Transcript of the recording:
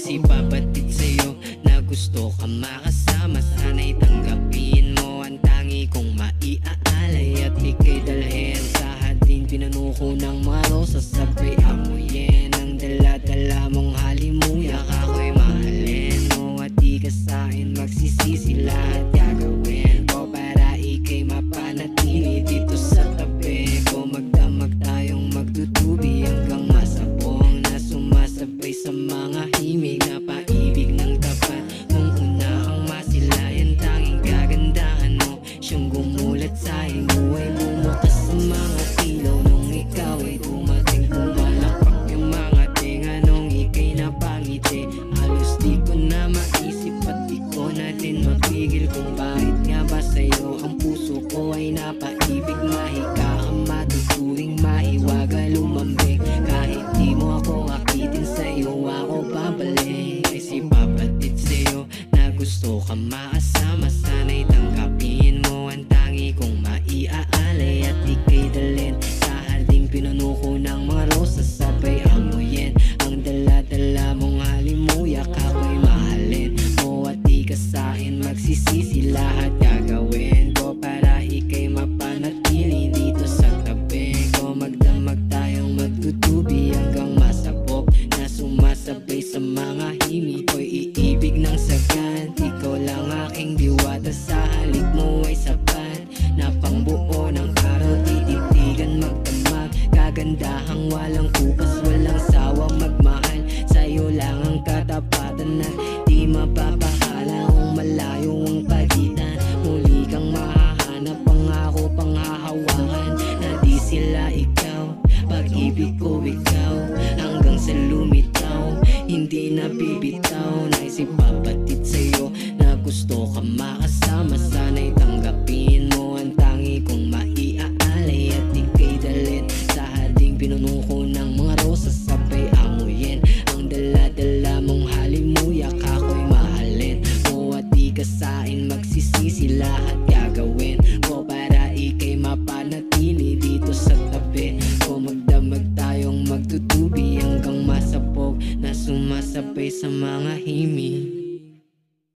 Ipapatid sa'yo na gusto ka makasama. Sana'y tanggapin mo ang tangi kong maiaalay at ika'y dalhin sa hardin pinunuko ng mga rosas. Sabay amoyin ang dala-dala mong halimuyak. Ako'y mahalin mo at di ka sa'kin magsisisi. Lahat gagawin ko para ika'y mapanatili dito sa tabi ko. Magdamag tayong magtutubi hanggang masabong na sumasabay sa mga himig na paibig ng tapat. Kung una ang masilayan, tanging kagandahan mo siyang gumulat sa iyong buhay. Bumukas sa mga ilaw nung ikaw ay dumating. Pumalakpak yung mga tenga nung ika'y napangiti. Halos di ko na maisip at di ko na din mapigil kung bakit nga ba sa'yo ang puso ko ay napaibig. Mahika ang matuturing maiwaga lumambing. Kahit di mo ako akitin, sa'yo ako babalik. Ipapatid sa'yo na gusto ka makasama. Sana'y tanggapin mo ang tangi kong maiaalay at ika'y dalhin sa harding pinunuko ng mga rosas. Sabay amoyin ang dala-dala mong halimuyak. Ako'y mahalin mo at di ka sa'kin magsisisi. Lahat gagawin ko para ika'y mapanatili dito sa tabi ko. Magdamag tayong magtutubi hanggang masabog na sumasabay sa mga himig ko'y iibig ng sagad. Ikaw lang aking diwata, sa halik mo ay sapat na pangbuo ng araw. Tititigan magdamag, kagandahang walang kupas, walang sawang magmahal. Sa'yo lang ang katapatan at di mapapakala kung malayo ang pagitan. Muli kang mahahanap, pangako pang hahawakan na di sila ikaw. Pag-ibig ko ikaw hanggang sa lumitaw, hindi na bibitaw. Ipapatid sa'yo na gusto ka makasama. Sana'y tanggapin mo ang tangi kong maiaalay at ika'y dalhin sa harding pinunuko ng mga rosas. Sabay amoyin ang dala-dala mong halimuyak. Ako'y mahalin mo at di ka sa'kin magsisisi. Lahat gagawin ko para ika'y mapanatili dito sa tabi ko. Magdamag tayong magtutubi hanggang masabog na sumasabay sa mga himig.